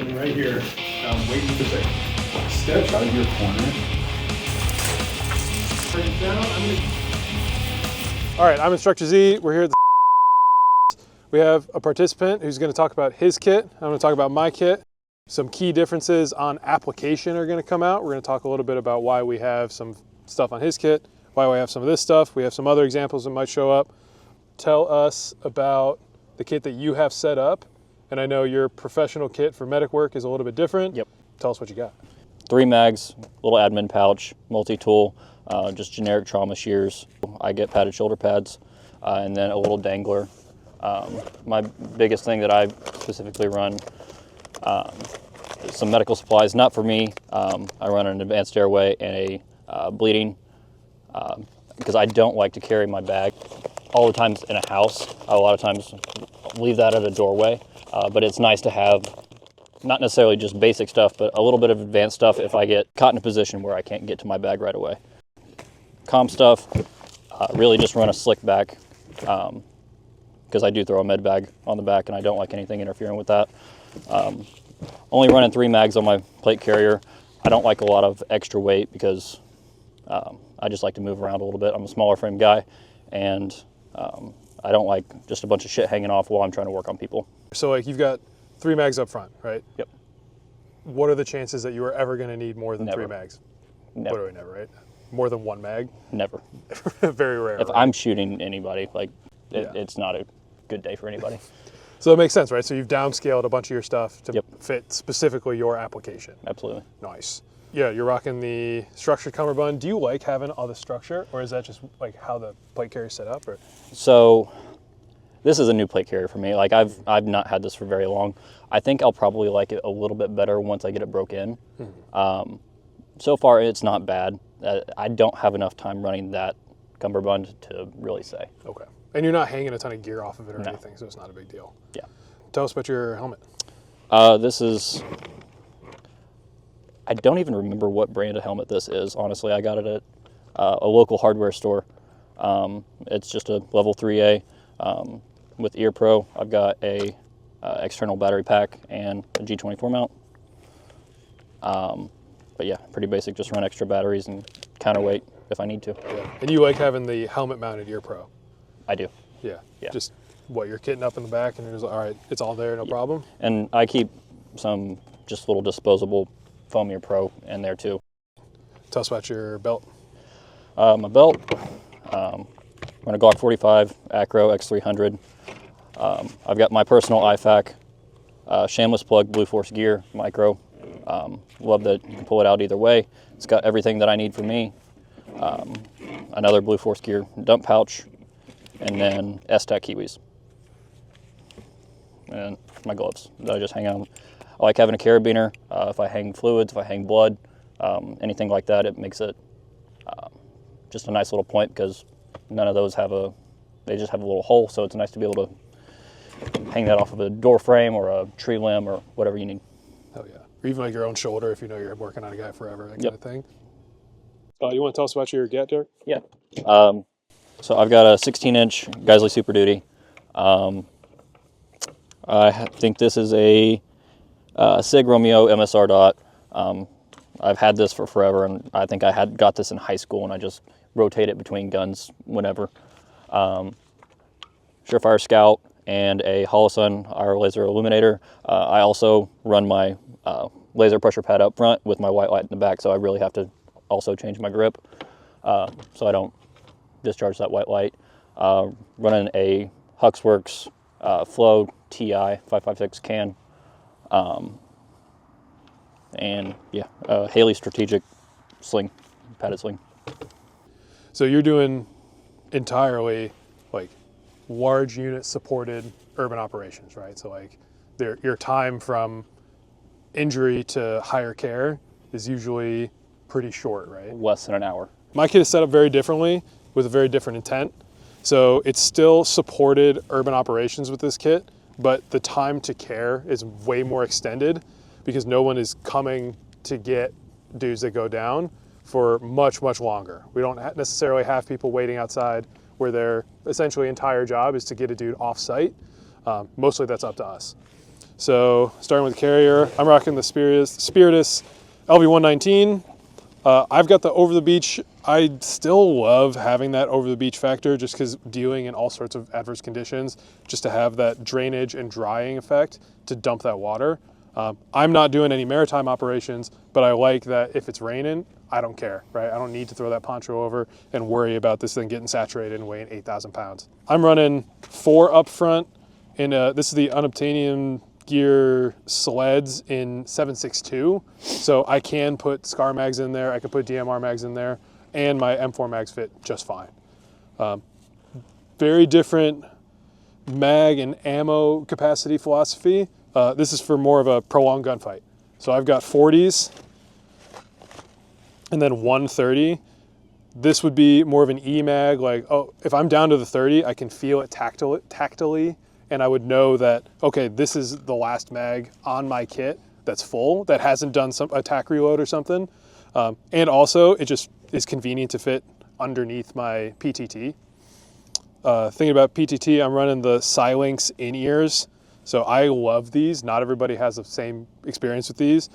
sitting right here, waiting to say, step out of your corner. All right, I'm Instructor Z. We're here at the We have a participant who's going to talk about his kit. I'm going to talk about my kit. Some key differences on application are going to come out. We're going to talk a little bit about why we have some stuff on his kit, why we have some of this stuff. We have some other examples that might show up. Tell us about the kit that you have set up. And I know your professional kit for medic work is a little bit different. Yep. Tell us what you got. 3 mags, little admin pouch, multi-tool, just generic trauma shears. I get padded shoulder pads, and then a little dangler. My biggest thing that I specifically run, some medical supplies, not for me. I run an advanced airway and a bleeding, because I don't like to carry my bag all the times in a house. I a lot of times leave that at a doorway, but it's nice to have not necessarily just basic stuff, but a little bit of advanced stuff if I get caught in a position where I can't get to my bag right away. Comm stuff, really just run a slick back, because I do throw a med bag on the back and I don't like anything interfering with that. Only running 3 mags on my plate carrier. I don't like a lot of extra weight because I just like to move around a little bit. I'm a smaller frame guy, and I don't like just a bunch of shit hanging off while I'm trying to work on people. So like you've got 3 mags up front, right? Yep. What are the chances that you are ever going to need more than Never. 3 mags? Never. Literally never, right? More than 1 mag? Never. Very rare. If right? I'm shooting anybody, like Yeah. it's not a good day for anybody. So it makes sense, right? So you've downscaled a bunch of your stuff to Yep. fit specifically your application. Absolutely. Nice. Yeah, you're rocking the structured cummerbund. Do you like having all the structure, or is that just like how the plate carrier is set up? Or So this is a new plate carrier for me. Like I've not had this for very long. I think I'll probably like it a little bit better once I get it broke in. So far it's not bad. I don't have enough time running that cummerbund to really say. okay, and you're not hanging a ton of gear off of it or No. anything, so it's not a big deal. Yeah. Tell us about your helmet. This is, I don't even remember what brand of helmet this is. Honestly, I got it at a local hardware store. It's just a level 3A with Ear Pro. I've got a external battery pack and a G24 mount. But yeah, pretty basic. Just run extra batteries and counterweight if I need to. Yeah. And you like having the helmet mounted Ear Pro? I do. Yeah. Yeah. Just what you're kitting up in the back, and you're just like, all right, it's all there, no problem. And I keep some just little disposable foam Ear Pro in there too. Tell us about your belt. My belt, run a Glock 45 Acro X300. I've got my personal IFAK, shamless plug Blue Force gear micro. Love that you can pull it out either way. It's got everything that I need for me. Another Blue Force gear dump pouch, and then S-Tac Kiwis. And my gloves that I just hang on. I like having a carabiner. If I hang fluids, if I hang blood, anything like that, it makes it just a nice little point, because none of those they just have a little hole, so it's nice to be able to hang that off of a door frame or a tree limb or whatever you need. Oh yeah. Or even like your own shoulder if you know you're working on a guy forever, that kind Yep. of thing. You want to tell us about your GAT, Derek? Yeah. So I've got a 16-inch Geisley Super Duty. I think this is a Sig Romeo MSR dot. I've had this for forever, and I think I got this in high school, and I just rotate it between guns whenever. Surefire Scout and a Holosun IR laser illuminator. I also run my laser pressure pad up front with my white light in the back, so I really have to also change my grip so I don't discharge that white light. Running a Huxworks Flow TI 556 can, and yeah, Haley Strategic sling, padded sling. So you're doing entirely like large unit supported urban operations, right? So like your time from injury to higher care is usually pretty short, right? Less than an hour. My kit is set up very differently with a very different intent. So it's still supported urban operations with this kit, but the time to care is way more extended because no one is coming to get dudes that go down for much, much longer. We don't necessarily have people waiting outside where their essentially entire job is to get a dude off site. Mostly that's up to us. So starting with the carrier, I'm rocking the Spiritus LV119. I've got the over the beach. I still love having that over the beach factor just because dealing in all sorts of adverse conditions, just to have that drainage and drying effect to dump that water. I'm not doing any maritime operations, but I like that if it's raining, I don't care, right? I don't need to throw that poncho over and worry about this thing getting saturated and weighing 8,000 pounds. I'm running 4 up front, and this is the Unobtainium Gear sleds in 7.62, so I can put SCAR mags in there, I can put DMR mags in there, and my M4 mags fit just fine. Very different mag and ammo capacity philosophy. This is for more of a prolonged gunfight. So I've got 40s and then 130. This would be more of an E mag, like, oh, if I'm down to the 30, I can feel it tactily, and I would know that, okay, this is the last mag on my kit that's full, that hasn't done some attack reload or something. And also, it just is convenient to fit underneath my PTT. Thinking about PTT, I'm running the Silinx in-ears. So I love these. Not everybody has the same experience with these.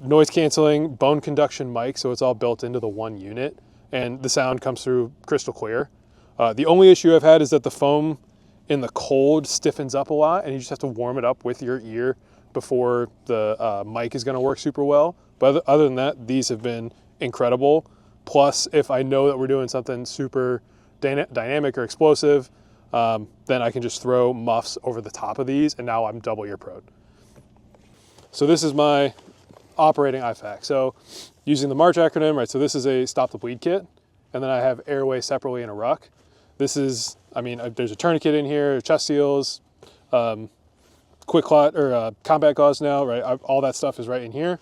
Noise canceling, bone conduction mic, so it's all built into the one unit, and the sound comes through crystal clear. The only issue I've had is that the foam in the cold stiffens up a lot, and you just have to warm it up with your ear before the mic is going to work super well. But other than that, these have been incredible. Plus, if I know that we're doing something super dynamic or explosive, then I can just throw muffs over the top of these, and now I'm double ear prone. So this is my operating IFAK. So using the MARCH acronym, right, so this is a stop the bleed kit, and then I have airway separately in a ruck. This is, I mean, there's a tourniquet in here, chest seals, quick clot or combat gauze now, right? All that stuff is right in here.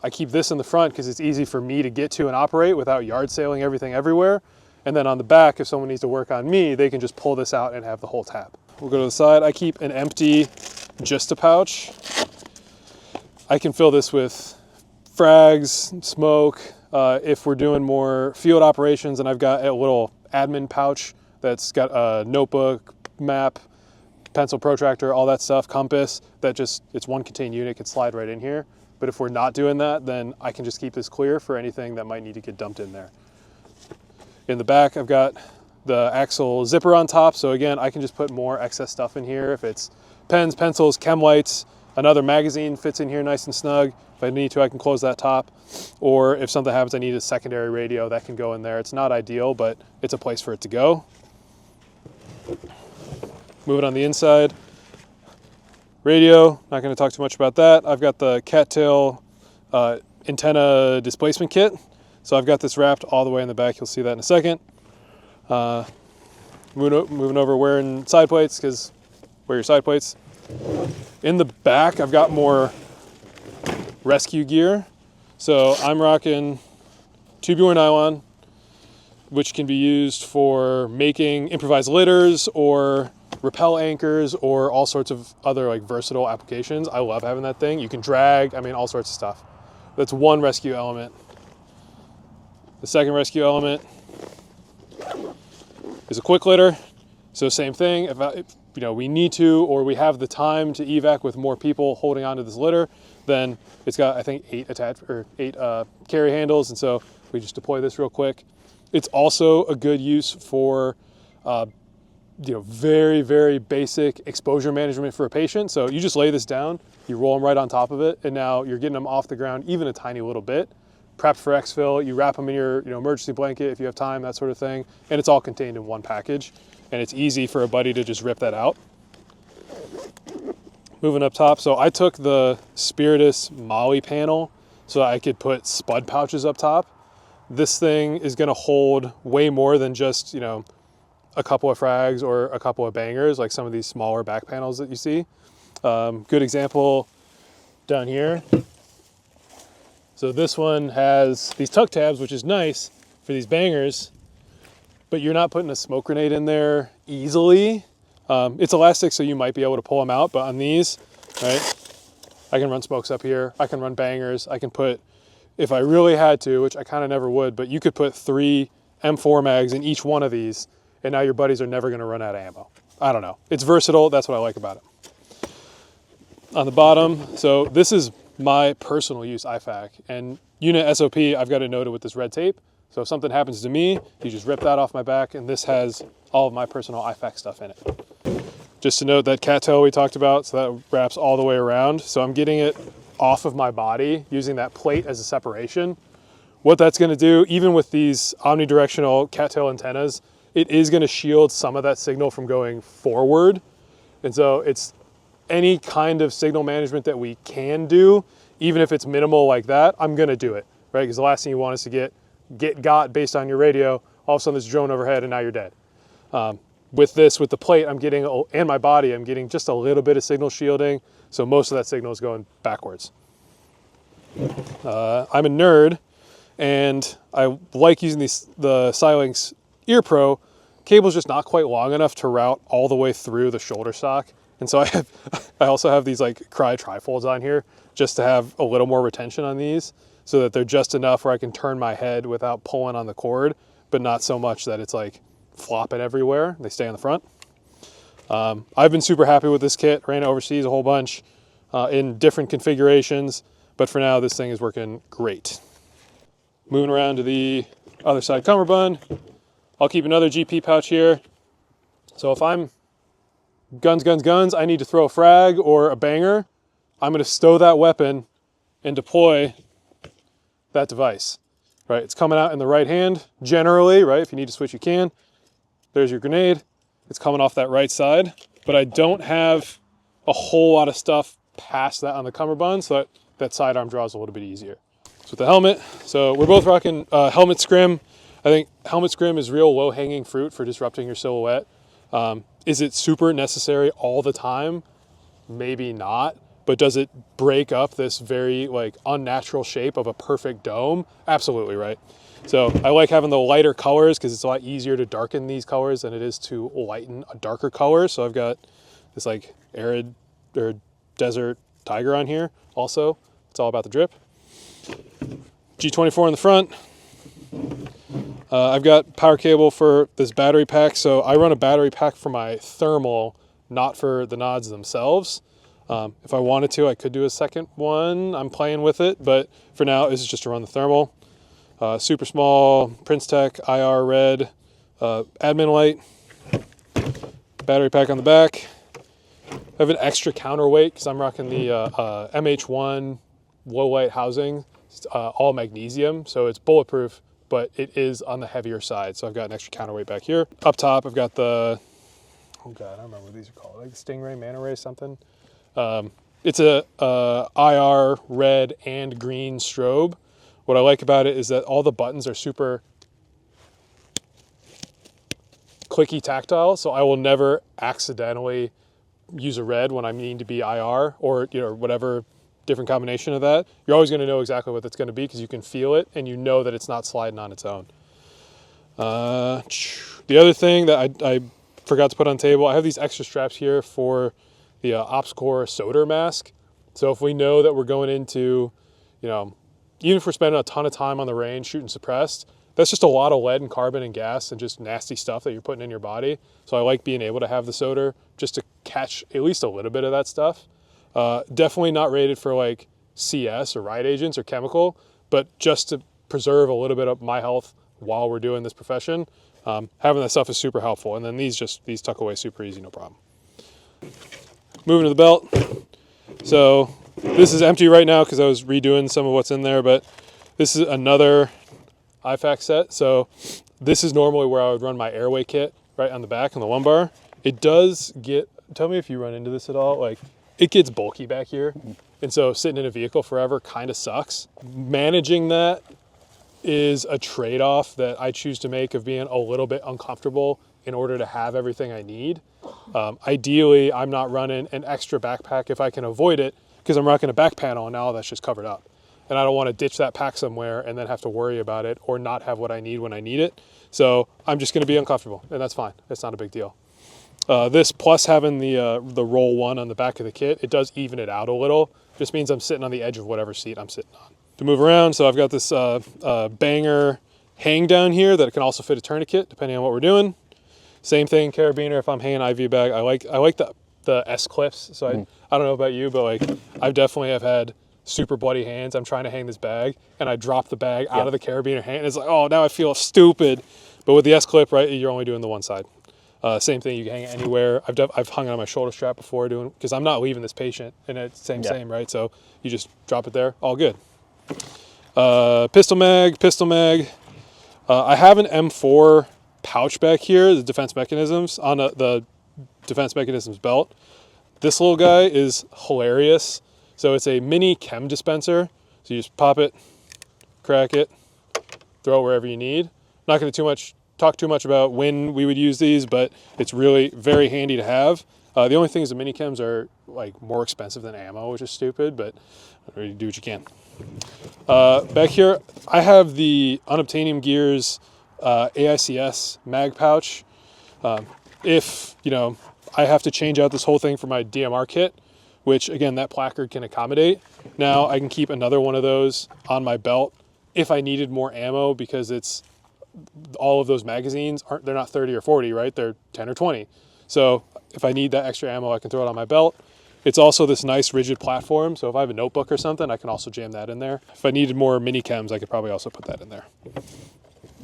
I keep this in the front because it's easy for me to get to and operate without yard sailing everything everywhere. And then on the back, if someone needs to work on me, they can just pull this out and have the whole tab. We'll go to the side. I keep an empty Gista pouch. I can fill this with frags, smoke. If we're doing more field operations, and I've got a little admin pouch that's got a notebook, map, pencil protractor, all that stuff, compass, that just, it's one contained unit, can slide right in here. But if we're not doing that, then I can just keep this clear for anything that might need to get dumped in there. In the back, I've got the axle zipper on top. So again, I can just put more excess stuff in here. If it's pens, pencils, chem lights, another magazine fits in here nice and snug. If I need to, I can close that top. Or if something happens, I need a secondary radio, that can go in there. It's not ideal, but it's a place for it to go. Moving on the inside. Radio, not going to talk too much about that. I've got the cattail antenna displacement kit. So I've got this wrapped all the way in the back. You'll see that in a second. Moving over, wearing side plates, because wear your side plates. In the back, I've got more rescue gear. So I'm rocking tubular nylon, which can be used for making improvised litters or rappel anchors or all sorts of other like versatile applications. I love having that thing. You can drag, I mean, all sorts of stuff. That's one rescue element. The second rescue element is a quick litter. So same thing, if you know, we need to, or we have the time to evac with more people holding onto this litter, then it's got, I think, 8 carry handles. And so we just deploy this real quick. It's also a good use for, you know, very, very basic exposure management for a patient. So you just lay this down, you roll them right on top of it, and now you're getting them off the ground even a tiny little bit. Prepped for exfil, you wrap them in your emergency blanket if you have time, that sort of thing, and it's all contained in one package. And it's easy for a buddy to just rip that out. Moving up top, so I took the Spiritus Molly panel so I could put spud pouches up top. This thing is gonna hold way more than just, you know, a couple of frags or a couple of bangers, like some of these smaller back panels that you see. Good example down here. So this one has these tuck tabs, which is nice for these bangers, but you're not putting a smoke grenade in there easily. It's elastic, so you might be able to pull them out, but on these, right, I can run smokes up here, I can run bangers, I can put, if I really had to, which I kind of never would, but you could put 3 M4 mags in each one of these, and now your buddies are never gonna run out of ammo. I don't know, it's versatile, that's what I like about it. on the bottom. So this is my personal use IFAK, and unit SOP, I've got it noted with this red tape. So if something happens to me, you just rip that off my back, and this has all of my personal IFAK stuff in it. Just to note that cattail we talked about, so that wraps all the way around. So I'm getting it off of my body using that plate as a separation. What that's gonna do, even with these omnidirectional cattail antennas, it is gonna shield some of that signal from going forward. And so it's any kind of signal management that we can do, even if it's minimal like that, I'm gonna do it, right? Because the last thing you want is to got based on your radio, all of a sudden there's a drone overhead and now you're dead. With this, with the plate, I'm getting, and my body, I'm getting just a little bit of signal shielding, so most of that signal is going backwards. I'm a nerd, and I like using the Xilinx Ear Pro. Cable's just not quite long enough to route all the way through the shoulder stock. And so I also have these like Cry trifolds on here just to have a little more retention on these so that they're just enough where I can turn my head without pulling on the cord, but not so much that it's like flopping everywhere. They stay on the front. I've been super happy with this kit. Ran it overseas a whole bunch in different configurations, but for now this thing is working great. Moving around to the other side cummerbund, I'll keep another GP pouch here. So if I'm guns, I need to throw a frag or a banger, I'm gonna stow that weapon and deploy that device, right? It's coming out in the right hand, generally, right? If you need to switch, you can. There's your grenade. It's coming off that right side, but I don't have a whole lot of stuff past that on the cummerbund, so that sidearm draw is a little bit easier. So with the helmet, so we're both rocking helmet scrim. I think helmet scrim is real low-hanging fruit for disrupting your silhouette. Is it super necessary all the time? Maybe not, but does it break up this very like unnatural shape of a perfect dome? Absolutely, right? So I like having the lighter colors because it's a lot easier to darken these colors than it is to lighten a darker color. So I've got this like arid or desert tiger on here also. It's all about the drip. G24 in the front. I've got power cable for this battery pack. So I run a battery pack for my thermal, not for the nods themselves. If I wanted to, I could do a second one. I'm playing with it, but for now, this is just to run the thermal. Super small Princetek IR red admin light. Battery pack on the back. I have an extra counterweight because I'm rocking the MH1 low light housing. It's all magnesium, so it's bulletproof, but it is on the heavier side. So I've got an extra counterweight back here. Up top, I've got the, oh God, I don't remember what these are called, like the Stingray, Manta Ray, something. It's a IR red and green strobe. What I like about it is that all the buttons are super clicky tactile, so I will never accidentally use a red when I need to be IR or whatever different combination of that. You're always going to know exactly what that's going to be because you can feel it and you know that it's not sliding on its own. The other thing that I forgot to put on the table, I have these extra straps here for the OpsCore solder mask. So if we know that we're going into, even if we're spending a ton of time on the range shooting suppressed, that's just a lot of lead and carbon and gas and just nasty stuff that you're putting in your body. So I like being able to have the solder just to catch at least a little bit of that stuff. Definitely not rated for like CS or riot agents or chemical, but just to preserve a little bit of my health while we're doing this profession, having that stuff is super helpful. And then these tuck away super easy, no problem. Moving to the belt. So this is empty right now because I was redoing some of what's in there, but this is another IFAK set. So this is normally where I would run my airway kit right on the back on the lumbar. It does get, tell me if you run into this at all, like it gets bulky back here. And so sitting in a vehicle forever kind of sucks. Managing that is a trade-off that I choose to make of being a little bit uncomfortable in order to have everything I need. Ideally, I'm not running an extra backpack if I can avoid it because I'm rocking a back panel and now that's just covered up. And I don't want to ditch that pack somewhere and then have to worry about it or not have what I need when I need it. So I'm just going to be uncomfortable and that's fine. It's not a big deal. This plus having the roll one on the back of the kit, it does even it out a little. Just means I'm sitting on the edge of whatever seat I'm sitting on. To move around, so I've got this banger hang down here that can also fit a tourniquet depending on what we're doing. Same thing, carabiner if I'm hanging IV bag. I like the the S clips. So I don't know about you, but like I've definitely have had super bloody hands. I'm trying to hang this bag and I drop the bag out of the carabiner hand. It's like, oh, now I feel stupid. But with the S clip, right, you're only doing the one side. Same thing, you can hang it anywhere. I've hung it on my shoulder strap before because I'm not leaving this patient, and it's same, right? So you just drop it there, all good. Pistol mag. I have an M4 pouch back here, the defense mechanisms, on the defense mechanisms belt. This little guy is hilarious. So it's a mini chem dispenser. So you just pop it, crack it, throw it wherever you need. Not going to talk too much about when we would use these, but it's really very handy to have. The only thing is the mini chems are like more expensive than ammo, which is stupid, but you do what you can. Back here, I have the Unobtainium Gears AICS mag pouch. If, I have to change out this whole thing for my DMR kit, which again, that placard can accommodate. Now I can keep another one of those on my belt if I needed more ammo, because it's all of those magazines they're not 30 or 40, right? They're 10 or 20. So if I need that extra ammo, I can throw it on my belt. It's also this nice rigid platform. So if I have a notebook or something, I can also jam that in there. If I needed more mini chems, I could probably also put that in there.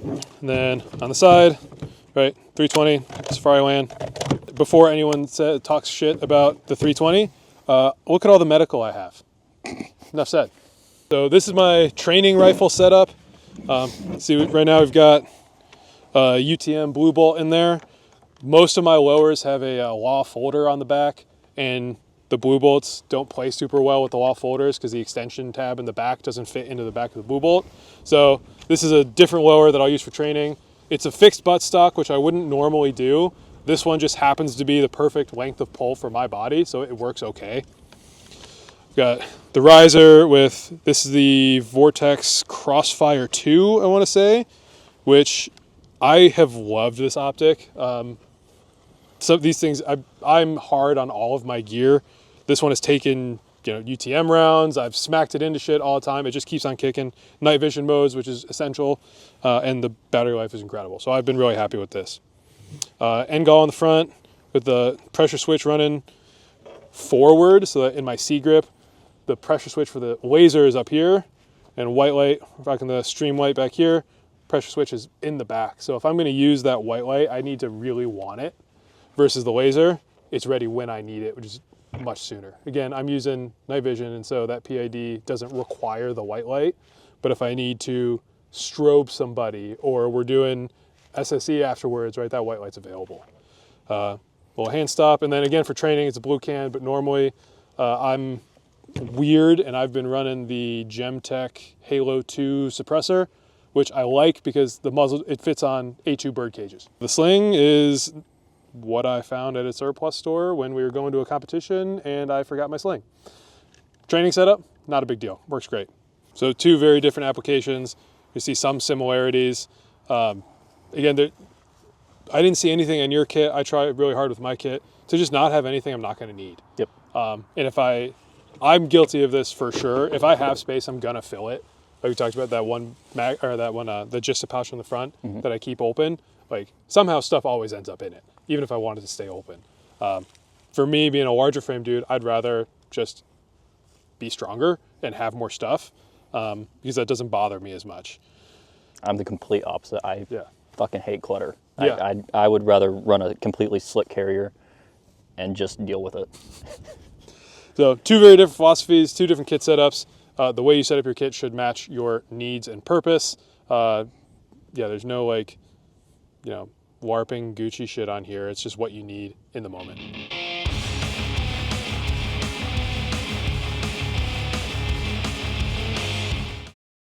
And then on the side, right, 320 Safari WAN. Before anyone talks shit about the 320, look at all the medical I have. Enough said. So this is my training rifle setup. See, right now we've got a UTM Blue Bolt in there. Most of my lowers have a law folder on the back, and the Blue Bolts don't play super well with the law folders because the extension tab in the back doesn't fit into the back of the Blue Bolt. So this is a different lower that I'll use for training. It's a fixed buttstock, which I wouldn't normally do. This one just happens to be the perfect length of pull for my body, so it works okay. Got the riser this is the Vortex Crossfire 2, I want to say, which I have loved this optic. So these things, I'm hard on all of my gear. This one has taken, UTM rounds. I've smacked it into shit all the time. It just keeps on kicking. Night vision modes, which is essential, and the battery life is incredible. So I've been really happy with this. NGOL on the front with the pressure switch running forward, so that in my C grip, the pressure switch for the laser is up here, and white light, rocking the stream light back here, pressure switch is in the back. So if I'm going to use that white light, I need to really want it, versus the laser, it's ready when I need it, which is much sooner. Again, I'm using night vision, and so that PID doesn't require the white light, but if I need to strobe somebody or we're doing SSE afterwards, right, that white light's available. Little hand stop, and then again for training, it's a blue can, but normally I'm weird, and I've been running the Gemtech Halo 2 suppressor, which I like because the muzzle, it fits on A2 bird cages. The sling is what I found at a surplus store when we were going to a competition and I forgot my sling. Training setup, not a big deal, works great. So two very different applications. You see some similarities. Again, I didn't see anything in your kit. I tried really hard with my kit to just not have anything I'm not going to need. Yep. And if I'm guilty of this for sure. If I have space, I'm gonna fill it. Like we talked about that one the just a pouch on the front that I keep open. Like somehow stuff always ends up in it, even if I wanted to stay open. For me, being a larger frame dude, I'd rather just be stronger and have more stuff because that doesn't bother me as much. I'm the complete opposite. I fucking hate clutter. Yeah. I would rather run a completely slick carrier and just deal with it. So two very different philosophies, two different kit setups. The way you set up your kit should match your needs and purpose. There's no LARPing Gucci shit on here. It's just what you need in the moment.